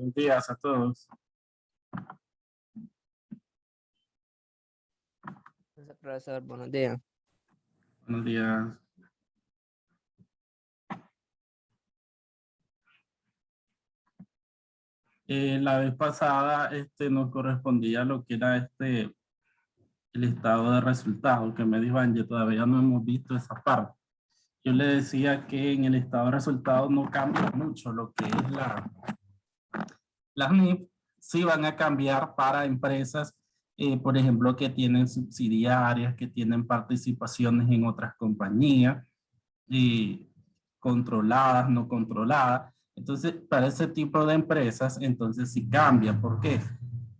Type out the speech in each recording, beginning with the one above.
Buenos días a todos. Profesor, buenos días. Buenos días. La vez pasada nos correspondía lo que era el estado de resultados, que me dijo Ángel, todavía no hemos visto esa parte. Yo le decía que en el estado de resultados no cambia mucho lo que es las NIF. Sí van a cambiar para empresas, por ejemplo, que tienen subsidiarias, que tienen participaciones en otras compañías, controladas, no controladas. Entonces, para ese tipo de empresas, entonces sí cambia. ¿Por qué?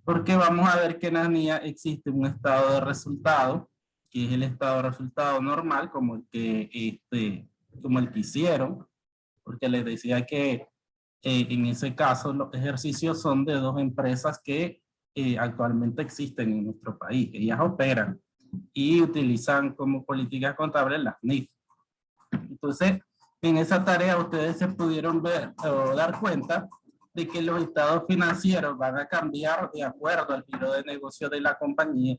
Porque vamos a ver que en la NIA existe un estado de resultado, que es el estado de resultado normal, como el que hicieron, porque les decía que en ese caso los ejercicios son de dos empresas que actualmente existen en nuestro país. Ellas operan y utilizan como política contable las NIF. Entonces, en esa tarea ustedes se pudieron ver o dar cuenta de que los estados financieros van a cambiar de acuerdo al giro de negocio de la compañía.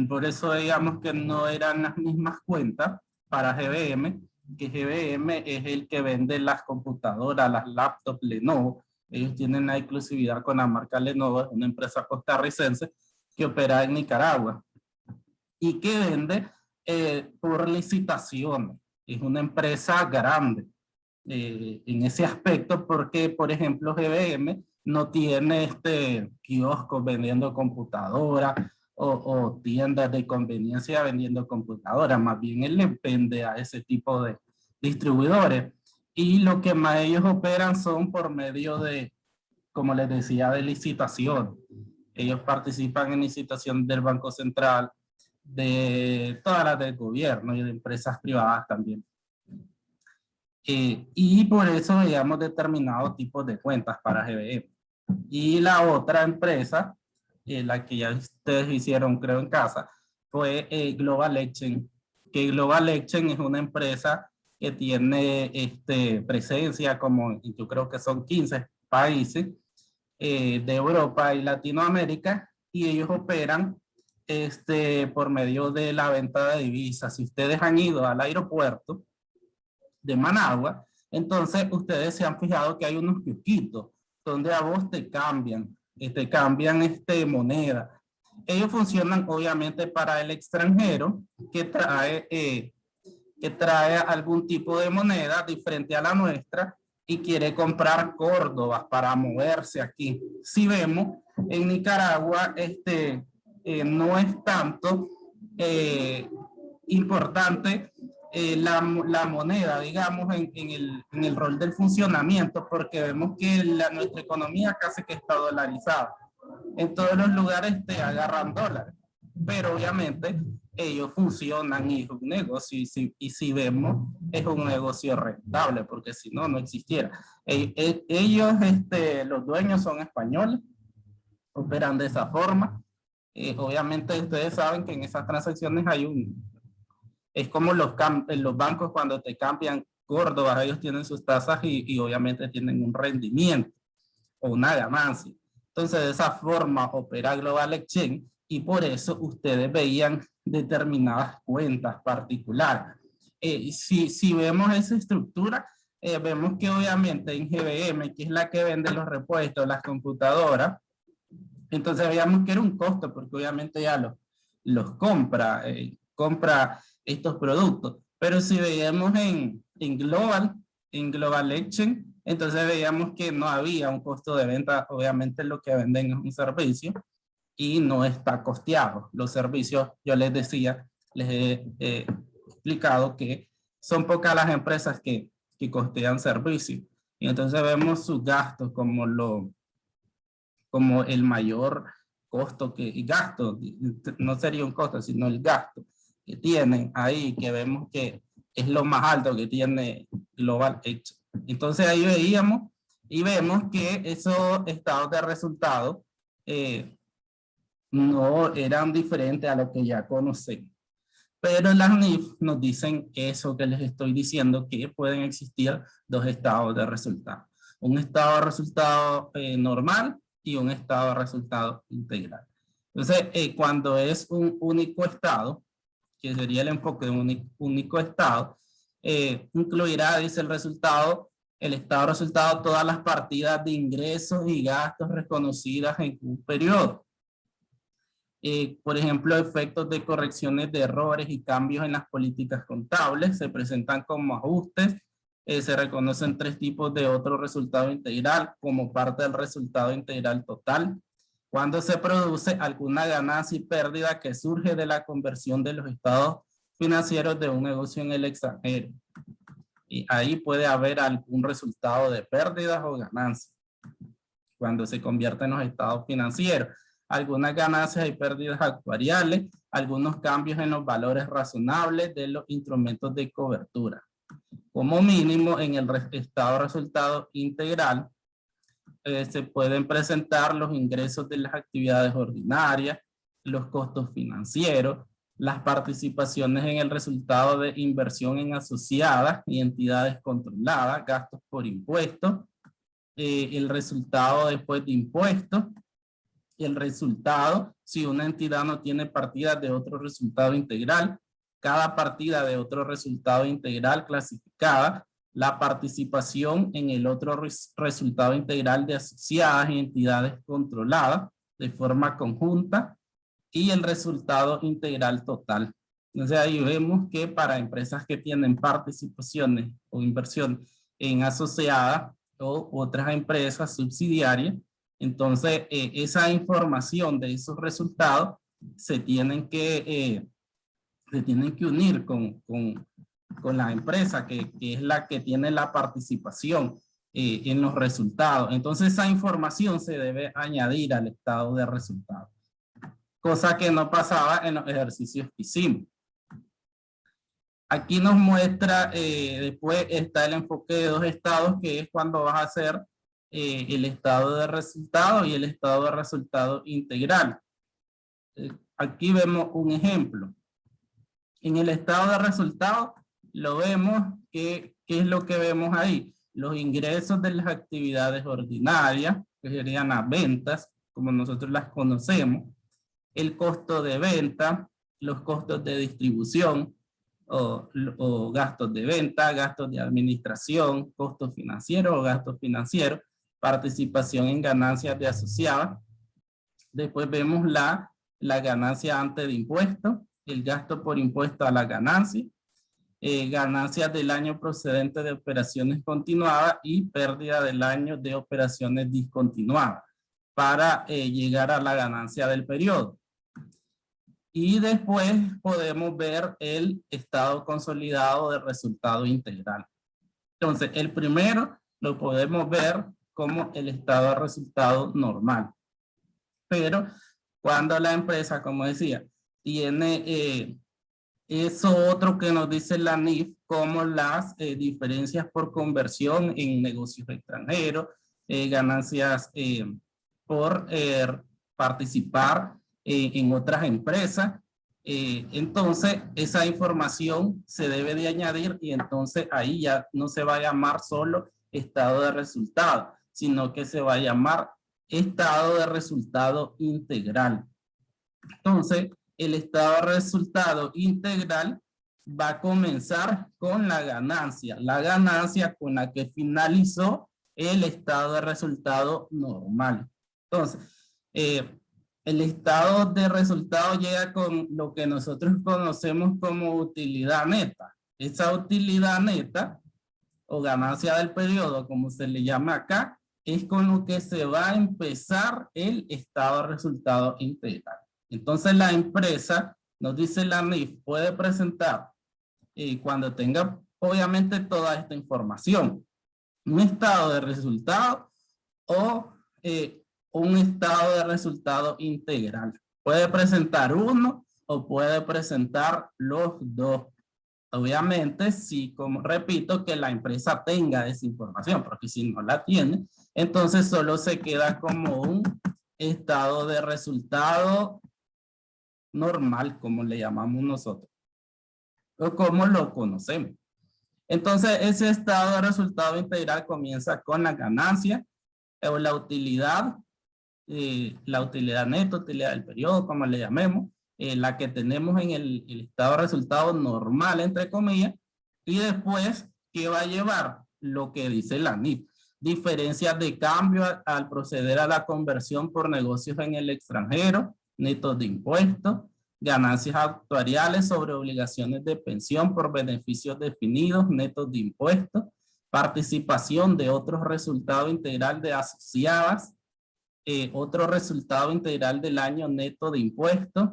Por eso digamos que no eran las mismas cuentas para GBM, que GBM es el que vende las computadoras, las laptops Lenovo. Ellos tienen la exclusividad con la marca Lenovo, es una empresa costarricense que opera en Nicaragua y que vende por licitaciones. Es una empresa grande en ese aspecto porque, por ejemplo, GBM no tiene kioscos vendiendo computadoras o tiendas de conveniencia vendiendo computadoras. Más bien él le vende a ese tipo de distribuidores. Y lo que más ellos operan son por medio de, como les decía, de licitación. Ellos participan en licitación del Banco Central, de todas las del gobierno y de empresas privadas también. Y por eso veíamos determinados tipos de cuentas para GBM. Y la otra empresa, la que ya ustedes hicieron creo en casa, fue Global Exchange, que Global Exchange es una empresa que tiene presencia como yo creo que son 15 países de Europa y Latinoamérica, y ellos operan por medio de la venta de divisas. Si ustedes han ido al aeropuerto de Managua, entonces ustedes se han fijado que hay unos kiosquitos donde a vos te cambian moneda. Ellos funcionan obviamente para el extranjero que trae algún tipo de moneda diferente a la nuestra y quiere comprar córdobas para moverse aquí. Si vemos, en Nicaragua no es tanto importante la moneda, digamos, en el rol del funcionamiento, porque vemos que nuestra economía casi que está dolarizada. En todos los lugares te agarran dólares, pero obviamente ellos funcionan y es un negocio, y si vemos, es un negocio rentable, porque si no, no existiera. Ellos, los dueños son españoles, operan de esa forma. Obviamente ustedes saben que en esas transacciones es como los bancos cuando te cambian córdobas, ellos tienen sus tasas y obviamente tienen un rendimiento o una ganancia. Entonces, de esa forma opera Global Exchange y por eso ustedes veían determinadas cuentas particulares. Si vemos esa estructura, vemos que obviamente en GBM, que es la que vende los repuestos, las computadoras, entonces veíamos que era un costo porque obviamente ya los compra estos productos. Pero si veíamos en Global Exchange, entonces veíamos que no había un costo de venta. Obviamente lo que venden es un servicio y no está costeado. Los servicios, yo les decía, les he explicado que son pocas las empresas que costean servicios. Y entonces vemos sus gastos como el mayor costo no sería un costo, sino el gasto que tienen ahí, que vemos que es lo más alto que tiene Global Exchange. Entonces ahí veíamos y vemos que esos estados de resultado no eran diferentes a lo que ya conocemos. Pero las NIF nos dicen eso que les estoy diciendo, que pueden existir dos estados de resultado. un estado de resultado normal y un estado de resultado integral. Entonces, cuando es un único estado, que sería el enfoque de un único estado, incluirá, dice el estado de resultado, todas las partidas de ingresos y gastos reconocidas en un periodo. Por ejemplo, efectos de correcciones de errores y cambios en las políticas contables se presentan como ajustes. Se reconocen 3 tipos de otro resultado integral como parte del resultado integral total. Cuando se produce alguna ganancia y pérdida que surge de la conversión de los estados financieros de un negocio en el extranjero. Y ahí puede haber algún resultado de pérdidas o ganancias cuando se convierte en los estados financieros. Algunas ganancias y pérdidas actuariales, algunos cambios en los valores razonables de los instrumentos de cobertura. Como mínimo, en el estado de resultado integral, se pueden presentar los ingresos de las actividades ordinarias, los costos financieros, las participaciones en el resultado de inversión en asociadas y entidades controladas, gastos por impuestos, el resultado después de impuestos, el resultado si una entidad no tiene partidas de otro resultado integral, cada partida de otro resultado integral clasificada, la participación en el otro resultado integral de asociadas y entidades controladas de forma conjunta y el resultado integral total. Entonces ahí vemos que para empresas que tienen participaciones o inversión en asociadas o otras empresas subsidiarias, entonces esa información de esos resultados se tienen que unir con la empresa que es la que tiene la participación en los resultados. Entonces esa información se debe añadir al estado de resultados, cosa que no pasaba en los ejercicios que hicimos. Aquí nos muestra, después está el enfoque de 2 estados, que es cuando vas a hacer el estado de resultado y el estado de resultado integral. Aquí vemos un ejemplo. En el estado de resultado lo vemos, ¿qué es lo que vemos ahí? Los ingresos de las actividades ordinarias, que serían las ventas, como nosotros las conocemos, el costo de venta, los costos de distribución o gastos de venta, gastos de administración, costos financieros o gastos financieros, participación en ganancias de asociadas. Después vemos la ganancia antes de impuestos, el gasto por impuesto a la ganancia, ganancias del año procedente de operaciones continuadas y pérdida del año de operaciones discontinuadas para llegar a la ganancia del periodo. Y después podemos ver el estado consolidado de resultado integral. Entonces, el primero lo podemos ver como el estado de resultado normal. Pero cuando la empresa, como decía, tiene eso otro que nos dice la NIF, como las diferencias por conversión en negocios extranjeros, ganancias por participar en otras empresas. Entonces, esa información se debe de añadir y entonces ahí ya no se va a llamar solo estado de resultado, sino que se va a llamar estado de resultado integral. Entonces, el estado de resultado integral va a comenzar con la ganancia con la que finalizó el estado de resultado normal. Entonces, el estado de resultado llega con lo que nosotros conocemos como utilidad neta. Esa utilidad neta o ganancia del periodo, como se le llama acá, es con lo que se va a empezar el estado de resultado integral. Entonces la empresa, nos dice la NIF, puede presentar cuando tenga obviamente toda esta información, un estado de resultado o un estado de resultado integral. Puede presentar uno o puede presentar los dos. Obviamente, sí, como repito, que la empresa tenga esa información, porque si no la tiene, entonces solo se queda como un estado de resultado normal, como le llamamos nosotros, o como lo conocemos. Entonces, ese estado de resultado integral comienza con la ganancia o la utilidad neta, utilidad del periodo, como le llamemos, la que tenemos en el estado de resultado normal, entre comillas, y después, ¿qué va a llevar? Lo que dice la NIF. Diferencias de cambio al proceder a la conversión por negocios en el extranjero, netos de impuestos, ganancias actuariales sobre obligaciones de pensión por beneficios definidos, netos de impuestos, participación de otros resultados integral de asociadas, otro resultado integral del año neto de impuestos,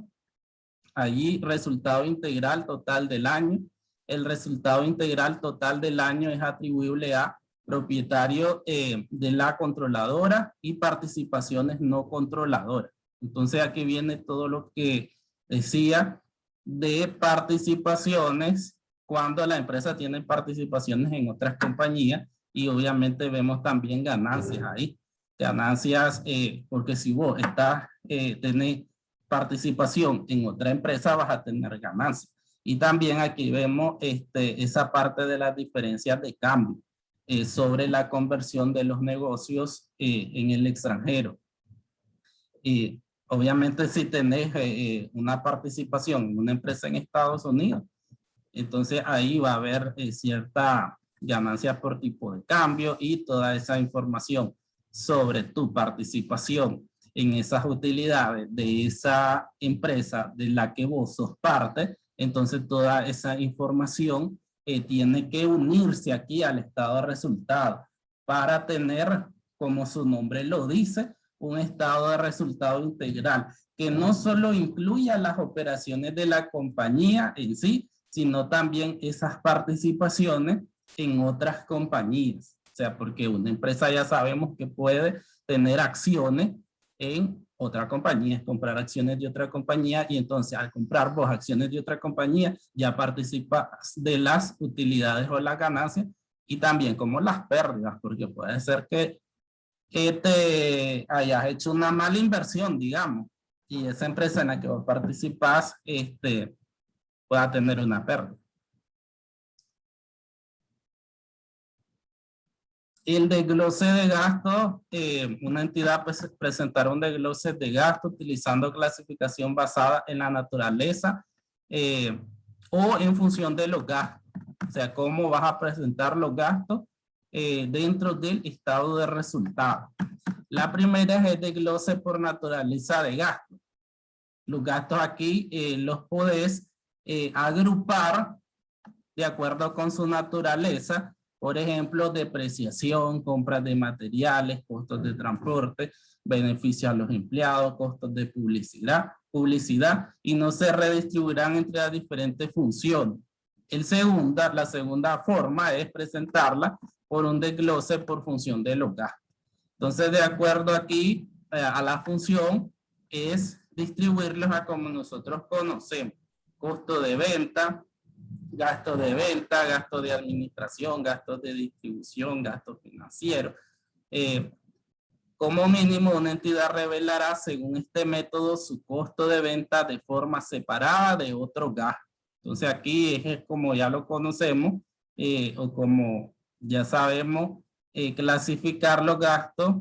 allí resultado integral total del año, el resultado integral total del año es atribuible a propietario de la controladora y participaciones no controladoras. Entonces aquí viene todo lo que decía de participaciones cuando la empresa tiene participaciones en otras compañías y obviamente vemos también ganancias ahí. Ganancias, porque si vos tenés participación en otra empresa vas a tener ganancias. Y también aquí vemos esa parte de las diferencias de cambio sobre la conversión de los negocios en el extranjero. Y obviamente si tenés una participación en una empresa en Estados Unidos, entonces ahí va a haber cierta ganancia por tipo de cambio y toda esa información sobre tu participación en esas utilidades de esa empresa de la que vos sos parte, entonces toda esa información tiene que unirse aquí al estado de resultado para tener, como su nombre lo dice, un estado de resultado integral que no solo incluya las operaciones de la compañía en sí, sino también esas participaciones en otras compañías. O sea, porque una empresa ya sabemos que puede tener acciones en otra compañía, comprar acciones de otra compañía y entonces al comprar vos acciones de otra compañía ya participas de las utilidades o las ganancias y también como las pérdidas, porque puede ser que te hayas hecho una mala inversión, digamos, y esa empresa en la que vos participas pueda tener una pérdida. El desglose de gastos, una entidad presentará un desglose de gastos utilizando clasificación basada en la naturaleza o en función de los gastos. O sea, cómo vas a presentar los gastos dentro del estado de resultados. La primera es el desglose por naturaleza de gastos. Los gastos aquí los podés agrupar de acuerdo con su naturaleza. Por ejemplo, depreciación, compras de materiales, costos de transporte, beneficios a los empleados, costos de publicidad, y no se redistribuirán entre las diferentes funciones. La segunda forma es presentarla por un desglose por función de los gastos. Entonces, de acuerdo aquí a la función, es distribuirlos a como nosotros conocemos. Costo de venta, gasto de venta, gasto de administración, gastos de distribución, gastos financieros. Como mínimo, una entidad revelará según este método su costo de venta de forma separada de otros gastos. Entonces aquí es como ya lo conocemos o como ya sabemos clasificar los gastos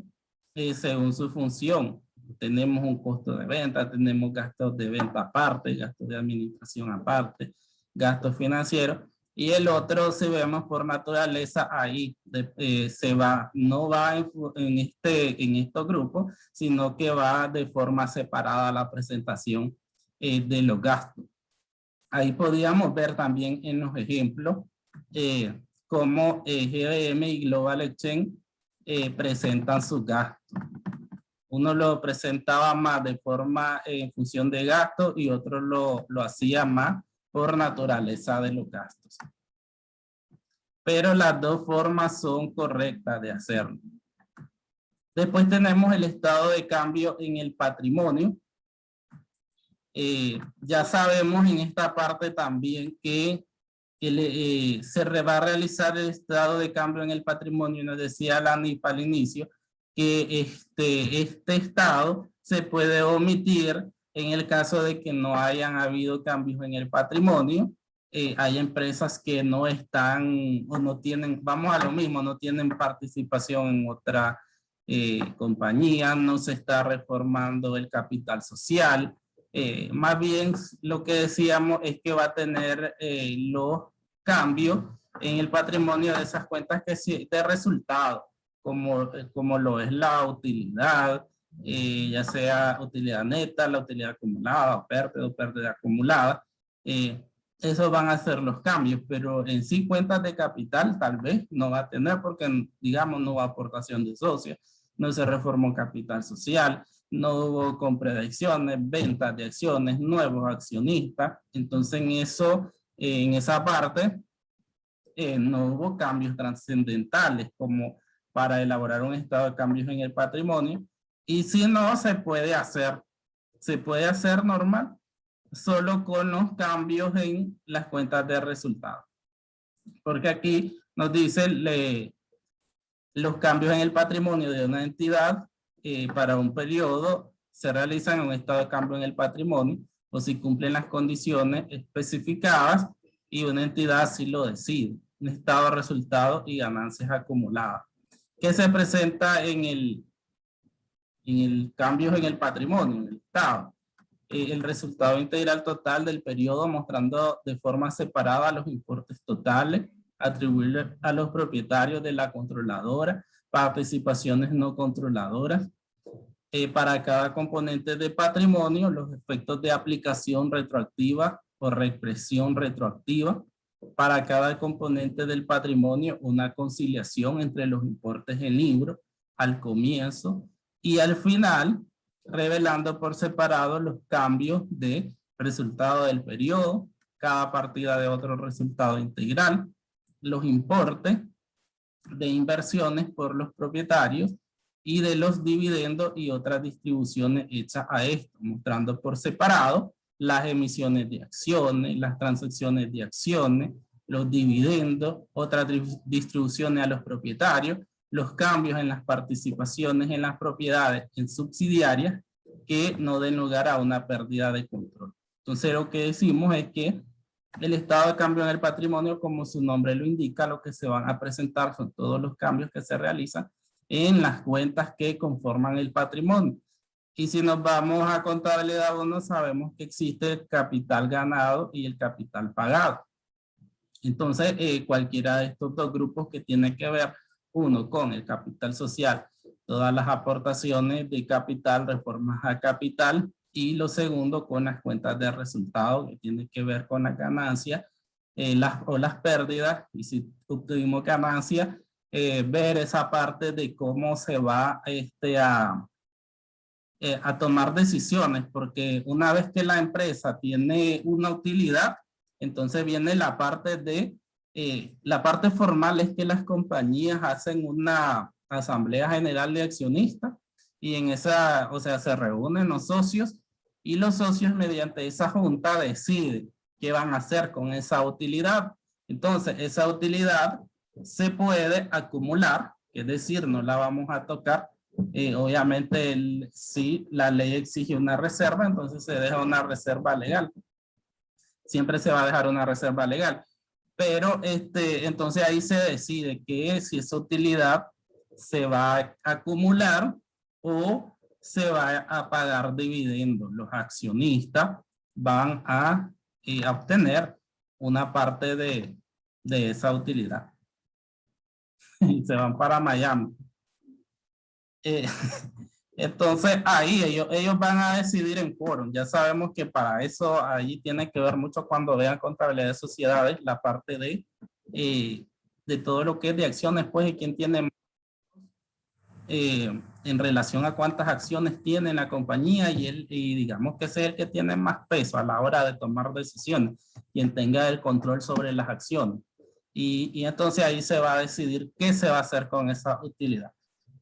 según su función. Tenemos un costo de venta, tenemos gastos de venta aparte, gastos de administración aparte, gastos financieros, y el otro, si vemos por naturaleza, ahí no va en estos grupos, sino que va de forma separada a la presentación de los gastos. Ahí podríamos ver también en los ejemplos cómo GBM y Global Exchange presentan sus gastos. Uno lo presentaba más de forma en función de gastos y otro lo hacía más por naturaleza de los gastos. Pero las dos formas son correctas de hacerlo. Después tenemos el estado de cambio en el patrimonio. Ya sabemos en esta parte también que se va a realizar el estado de cambio en el patrimonio. Nos decía la NIF al inicio que este estado se puede omitir en el caso de que no hayan habido cambios en el patrimonio hay empresas que no están o no tienen, vamos a lo mismo, no tienen participación en otra compañía, no se está reformando el capital social. Más bien lo que decíamos es que va a tener los cambios en el patrimonio de esas cuentas que de resultado, como lo es la utilidad, ya sea utilidad neta, la utilidad acumulada, pérdida acumulada. Esos van a ser los cambios, pero en sí cuentas de capital tal vez no va a tener porque, digamos, no hubo aportación de socios, no se reformó capital social, no hubo compra de acciones, ventas de acciones, nuevos accionistas. Entonces en eso, en esa parte, no hubo cambios trascendentales como para elaborar un estado de cambios en el patrimonio. Y si no, se puede hacer normal, solo con los cambios en las cuentas de resultados. Porque aquí nos dice los cambios en el patrimonio de una entidad para un periodo se realizan en un estado de cambio en el patrimonio o si cumplen las condiciones especificadas y una entidad así lo decide. Un estado de resultados y ganancias acumuladas. ¿Qué se presenta en el cambio en el patrimonio, en el estado? El resultado integral total del periodo mostrando de forma separada los importes totales atribuibles a los propietarios de la controladora, participaciones no controladoras. Para cada componente de patrimonio, los efectos de aplicación retroactiva o represión retroactiva. Para cada componente del patrimonio, una conciliación entre los importes en libro al comienzo y al final, revelando por separado los cambios de resultado del periodo, cada partida de otro resultado integral, los importes de inversiones por los propietarios y de los dividendos y otras distribuciones hechas a esto, mostrando por separado las emisiones de acciones, las transacciones de acciones, los dividendos, otras distribuciones a los propietarios, los cambios en las participaciones en las propiedades en subsidiarias que no den lugar a una pérdida de control. Entonces lo que decimos es que el estado de cambio en el patrimonio, como su nombre lo indica, lo que se van a presentar son todos los cambios que se realizan en las cuentas que conforman el patrimonio. Y si nos vamos a contabilidad 1, sabemos que existe el capital ganado y el capital pagado. Entonces, cualquiera de estos dos grupos que tiene que ver, uno con el capital social, todas las aportaciones de capital, reformas a capital, y lo segundo con las cuentas de resultados que tiene que ver con las ganancias o las pérdidas, y si obtuvimos ganancias, ver esa parte de cómo se va a tomar decisiones, porque una vez que la empresa tiene una utilidad, entonces viene la parte la parte formal es que las compañías hacen una asamblea general de accionistas y en esa, o sea, se reúnen los socios y los socios mediante esa junta deciden qué van a hacer con esa utilidad. Entonces, esa utilidad se puede acumular, es decir, no la vamos a tocar. Obviamente, si la ley exige una reserva, entonces se deja una reserva legal. Siempre se va a dejar una reserva legal. Pero entonces ahí se decide que si esa utilidad se va a acumular o se va a pagar dividendos. Los accionistas van a obtener una parte de esa utilidad. Y se van para Miami. Entonces ahí ellos van a decidir en quórum. Ya sabemos que para eso ahí tiene que ver mucho cuando vean contabilidad de sociedades, la parte de todo lo que es de acciones, pues, y quién tiene en relación a cuántas acciones tiene la compañía y digamos que ese es el que tiene más peso a la hora de tomar decisiones, quien tenga el control sobre las acciones. Y entonces ahí se va a decidir qué se va a hacer con esa utilidad.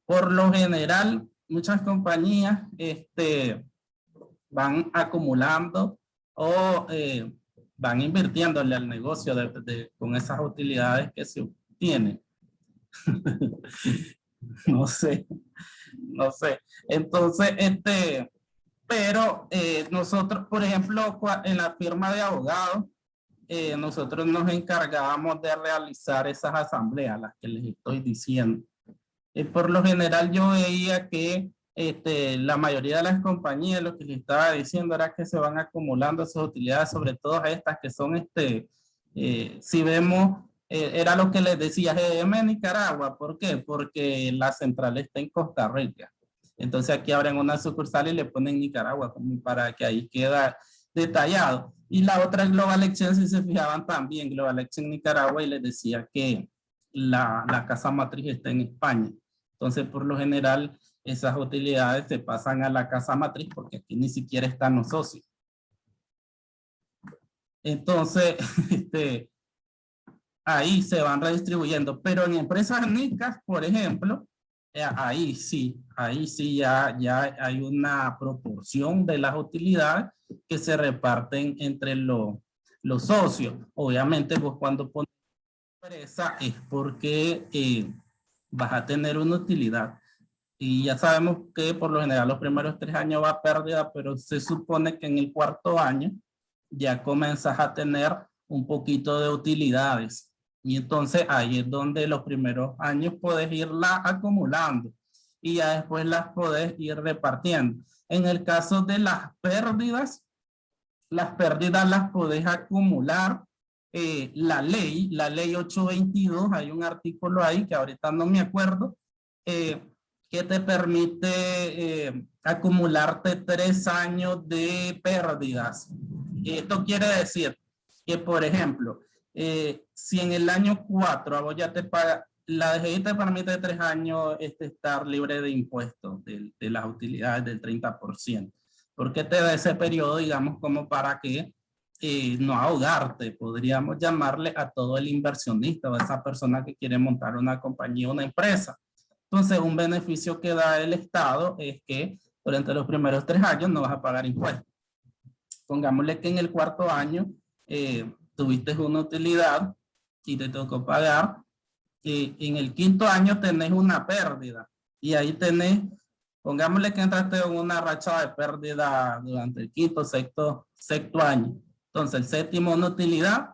Por lo general, muchas compañías van acumulando o van invirtiéndole al negocio con esas utilidades que se obtienen. No sé. Entonces, pero nosotros, por ejemplo, en la firma de abogados, nosotros nos encargábamos de realizar esas asambleas, las que les estoy diciendo. Por lo general yo veía que la mayoría de las compañías, lo que les estaba diciendo era que se van acumulando esas utilidades, sobre todo estas que son, si vemos, era lo que les decía, GM en Nicaragua. ¿Por qué? Porque la central está en Costa Rica. Entonces aquí abren una sucursal y le ponen Nicaragua como para que ahí queda detallado. Y la otra Global Exchange, si se fijaban también, Global Exchange Nicaragua, y les decía que la casa matriz está en España. Entonces, por lo general, esas utilidades se pasan a la casa matriz porque aquí ni siquiera están los socios. Entonces, ahí se van redistribuyendo. Pero en empresas NICAS, por ejemplo, ahí sí ya hay una proporción de las utilidades que se reparten entre los socios. Obviamente, pues cuando pones empresa es porque vas a tener una utilidad. Y ya sabemos que por lo general los primeros 3 años va a pérdida, pero se supone que en el 4º año ya comenzas a tener un poquito de utilidades. Y entonces ahí es donde los primeros años puedes irla acumulando y ya después las puedes ir repartiendo. En el caso de las pérdidas las puedes acumular. La ley 822, hay un artículo ahí que ahorita no me acuerdo, que te permite acumularte 3 años de pérdidas. Esto quiere decir que, por ejemplo, si en el año 4 a vos ya te paga, la DGI te permite 3 años estar libre de impuestos de las utilidades del 30%. ¿Por qué te da ese periodo, digamos, como para que no ahogarte? Podríamos llamarle a todo el inversionista o a esa persona que quiere montar una compañía, una empresa. Entonces, un beneficio que da el Estado es que durante los primeros 3 años no vas a pagar impuestos. Pongámosle que en el 4º año tuviste una utilidad y te tocó pagar. En el 5º año tenés una pérdida y ahí tenés, pongámosle que entraste en una racha de pérdida durante el 5º, 6º año. Entonces el 7º una utilidad.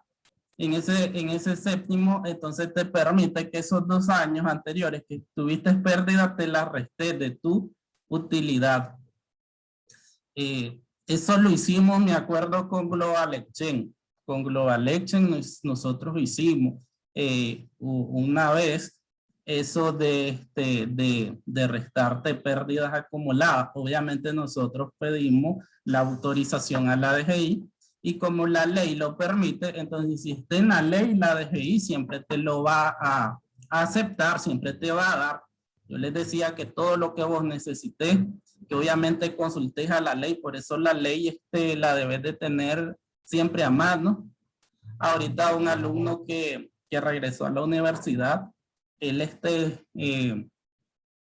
En ese 7º, entonces te permite que esos 2 años anteriores que tuviste pérdida te la restes de tu utilidad. Eso lo hicimos, me acuerdo, con Global Exchange. Con Global Exchange nosotros hicimos una vez eso de restarte pérdidas acumuladas. Obviamente nosotros pedimos la autorización a la DGI y como la ley lo permite, entonces si está en la ley, la DGI siempre te lo va a aceptar, siempre te va a dar. Yo les decía que todo lo que vos necesites, que obviamente consultes a la ley, por eso la ley la debes de tener siempre a mano. Ahorita un alumno que regresó a la universidad, él en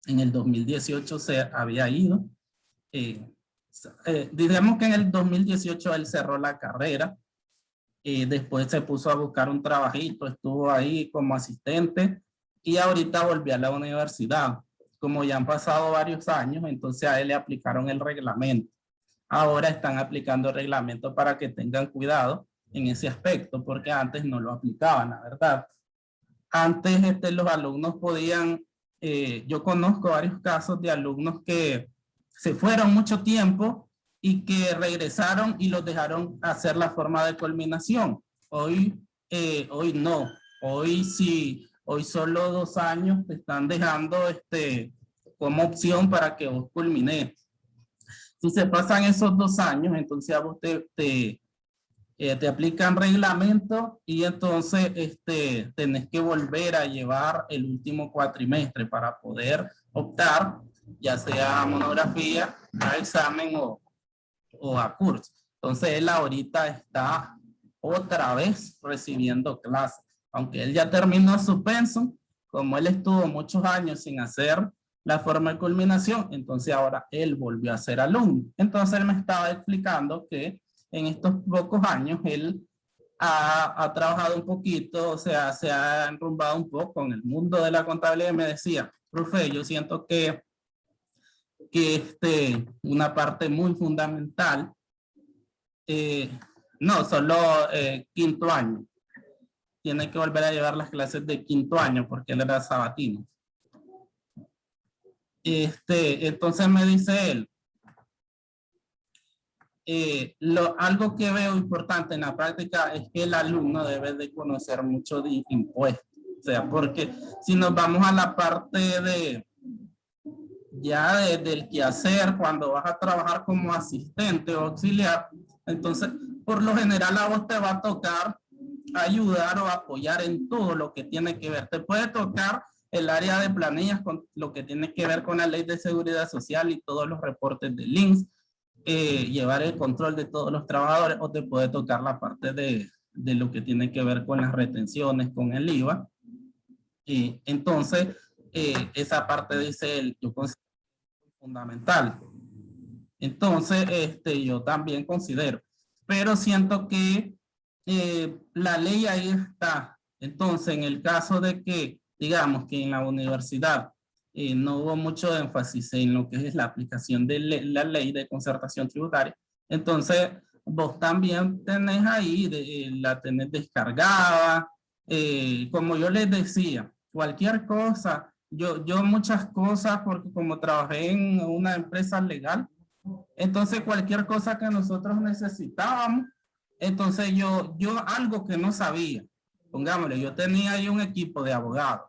el 2018 se había ido. Digamos que en el 2018 él cerró la carrera. Después se puso a buscar un trabajito, estuvo ahí como asistente y ahorita volvió a la universidad. Como ya han pasado varios años, entonces a él le aplicaron el reglamento. Ahora están aplicando el reglamento para que tengan cuidado en ese aspecto, porque antes no lo aplicaban, la verdad. Antes los alumnos podían, yo conozco varios casos de alumnos que se fueron mucho tiempo y que regresaron y los dejaron hacer la forma de culminación. Hoy no, hoy sí, hoy solo 2 años te están dejando como opción para que vos culmines. Si se pasan esos 2 años, entonces a vos te aplican reglamento y entonces tenés que volver a llevar el último cuatrimestre para poder optar, ya sea a monografía, a examen o a curso. Entonces él ahorita está otra vez recibiendo clases. Aunque él ya terminó su pensum, como él estuvo muchos años sin hacer la forma de culminación, entonces ahora él volvió a ser alumno. Entonces él me estaba explicando que en estos pocos años él ha trabajado un poquito, o sea, se ha enrumbado un poco en el mundo de la contabilidad y me decía, profe, yo siento que una parte muy fundamental No, solo quinto año. Tiene que volver a llevar las clases de quinto año porque él era sabatino. Entonces me dice él, algo que veo importante en la práctica es que el alumno debe de conocer mucho de impuestos. O sea, porque si nos vamos a la parte del quehacer, cuando vas a trabajar como asistente o auxiliar, entonces por lo general a vos te va a tocar ayudar o apoyar en todo lo que tiene que ver. Te puede tocar el área de planillas con lo que tiene que ver con la ley de seguridad social y todos los reportes de links, llevar el control de todos los trabajadores, o te puede tocar la parte de lo que tiene que ver con las retenciones, con el IVA. Y entonces, esa parte dice él, yo considero fundamental. Entonces, yo también considero, pero siento que la ley ahí está. Entonces, en el caso de que, digamos que en la universidad no hubo mucho énfasis en lo que es la aplicación de la ley de concertación tributaria, entonces vos también tenés ahí, la tenés descargada. Como yo les decía, cualquier cosa, yo muchas cosas, porque como trabajé en una empresa legal, entonces cualquier cosa que nosotros necesitábamos, entonces yo algo que no sabía, pongámosle, yo tenía ahí un equipo de abogados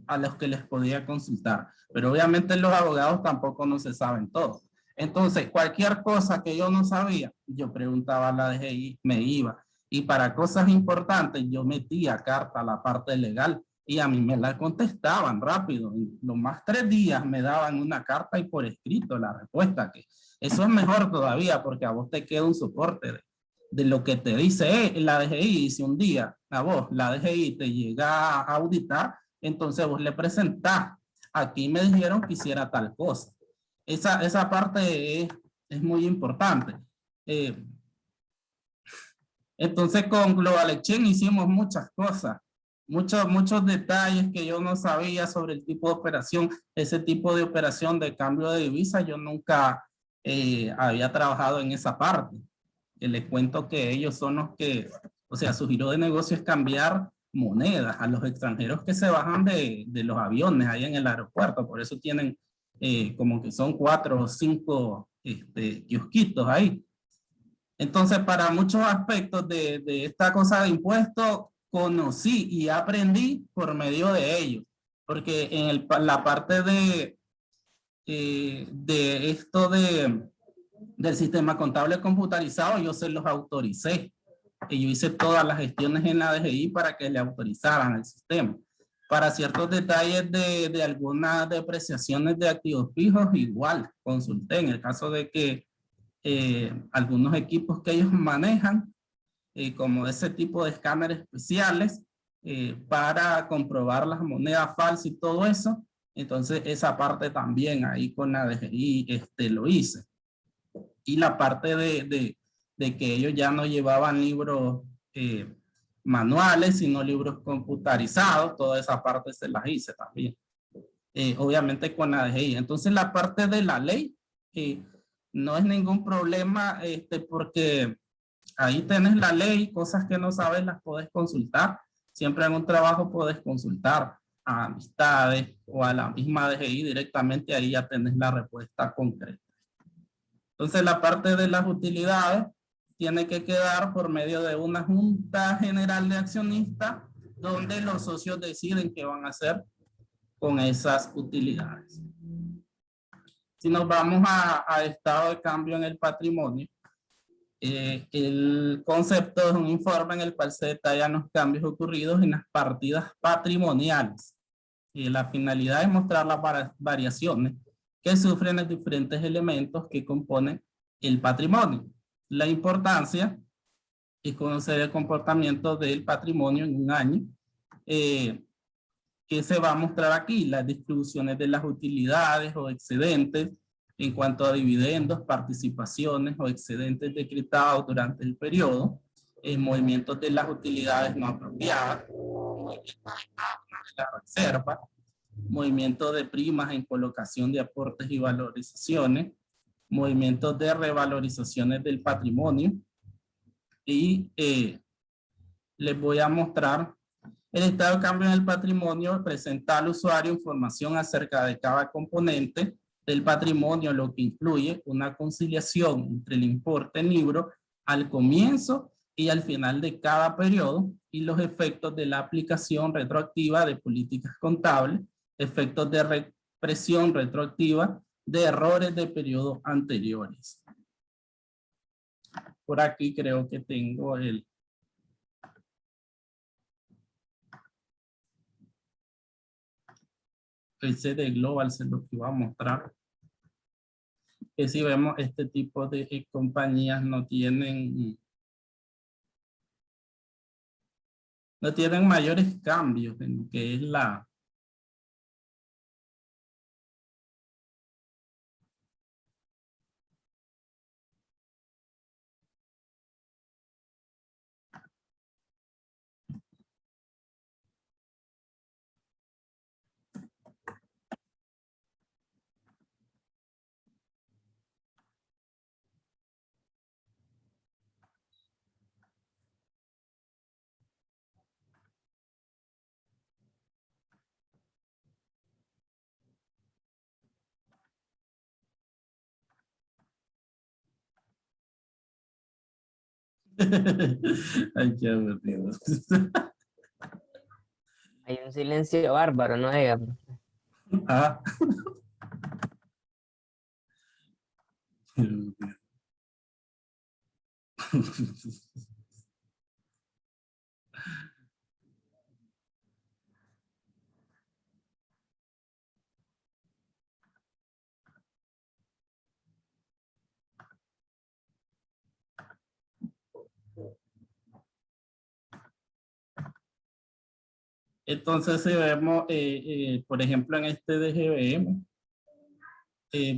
a los que les podía consultar, pero obviamente los abogados tampoco no se saben todo. Entonces cualquier cosa que yo no sabía, yo preguntaba a la DGI, me iba, y para cosas importantes yo metía carta a la parte legal y a mí me la contestaban rápido. En lo más 3 días me daban una carta y por escrito la respuesta, que eso es mejor todavía porque a vos te queda un soporte de lo que te dice la DGI. Y si un día a vos la DGI te llega a auditar, entonces vos le presentás, aquí me dijeron que hiciera tal cosa. Esa parte es muy importante. Entonces con Global Exchange hicimos muchas cosas, muchos detalles que yo no sabía sobre el tipo de operación. Ese tipo de operación de cambio de divisa, yo nunca había trabajado en esa parte. Que les cuento que ellos son los que, o sea, su giro de negocio es cambiar monedas a los extranjeros que se bajan de los aviones ahí en el aeropuerto. Por eso tienen como que son 4 o 5 kiosquitos ahí. Entonces, para muchos aspectos de esta cosa de impuestos, conocí y aprendí por medio de ellos. Porque en la parte de esto del sistema contable computarizado, yo se los autoricé. Y yo hice todas las gestiones en la DGI para que le autorizaran el sistema. Para ciertos detalles de algunas depreciaciones de activos fijos, igual consulté en el caso de que algunos equipos que ellos manejan, como ese tipo de escáneres especiales para comprobar las monedas falsas y todo eso. Entonces esa parte también ahí con la DGI lo hice. Y la parte de que ellos ya no llevaban libros manuales, sino libros computarizados, toda esa parte se las hice también. Obviamente con la DGI. Entonces la parte de la ley no es ningún problema, porque ahí tenés la ley, cosas que no sabes las puedes consultar. Siempre en un trabajo puedes consultar a amistades o a la misma DGI directamente, ahí ya tenés la respuesta concreta. Entonces la parte de las utilidades tiene que quedar por medio de una junta general de accionistas donde los socios deciden qué van a hacer con esas utilidades. Si nos vamos a estado de cambio en el patrimonio, el concepto es un informe en el cual se detallan los cambios ocurridos en las partidas patrimoniales. Y la finalidad es mostrar las variaciones que sufren los diferentes elementos que componen el patrimonio. La importancia es conocer el comportamiento del patrimonio en un año, que se va a mostrar aquí, las distribuciones de las utilidades o excedentes en cuanto a dividendos, participaciones o excedentes decretados durante el periodo, movimientos de las utilidades no apropiadas, la reserva, movimientos de primas en colocación de aportes y valorizaciones, movimientos de revalorizaciones del patrimonio, y les voy a mostrar el estado de cambio en el patrimonio. Presenta al usuario información acerca de cada componente del patrimonio, lo que incluye una conciliación entre el importe en libro al comienzo y al final de cada periodo y los efectos de la aplicación retroactiva de políticas contables, efectos de represión retroactiva de errores de periodos anteriores. Por aquí creo que tengo ese de Global, se lo que iba a mostrar. Que si vemos este tipo de compañías no tienen mayores cambios en lo que es la ay, qué aburrido. Hay un silencio bárbaro, no diga. Ah. Entonces, si vemos, por ejemplo, en este DGBM,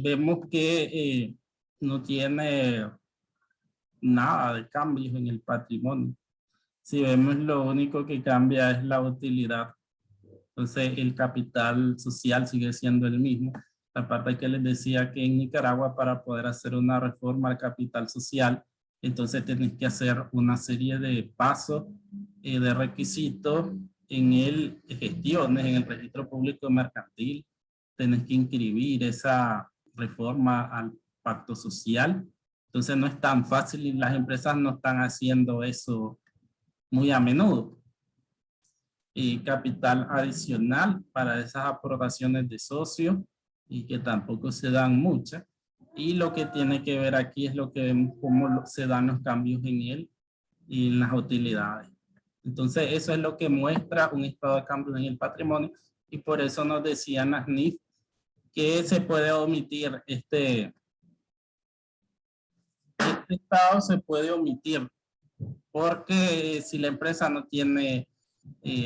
vemos que no tiene nada de cambios en el patrimonio. Si vemos, lo único que cambia es la utilidad. Entonces, el capital social sigue siendo el mismo. Aparte que les decía que en Nicaragua, para poder hacer una reforma al capital social, entonces tenés que hacer una serie de pasos, de requisitos en el gestiones, en el registro público mercantil. Tenés que inscribir esa reforma al pacto social. Entonces no es tan fácil y las empresas no están haciendo eso muy a menudo. Y capital adicional para esas aportaciones de socios y que tampoco se dan muchas. Y lo que tiene que ver aquí es lo que vemos, cómo se dan los cambios en él y en las utilidades. Entonces eso es lo que muestra un estado de cambio en el patrimonio y por eso nos decían las NIF que se puede omitir este estado, se puede omitir porque si la empresa no tiene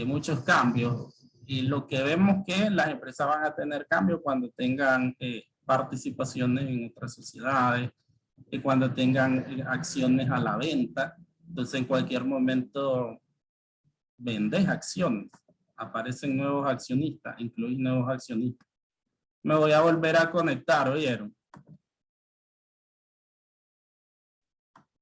muchos cambios y lo que vemos que las empresas van a tener cambios cuando tengan participaciones en otras sociedades, cuando tengan acciones a la venta. Entonces en cualquier momento vendes acciones, aparecen nuevos accionistas, incluyen nuevos accionistas. Me voy a volver a conectar, ¿oyeron?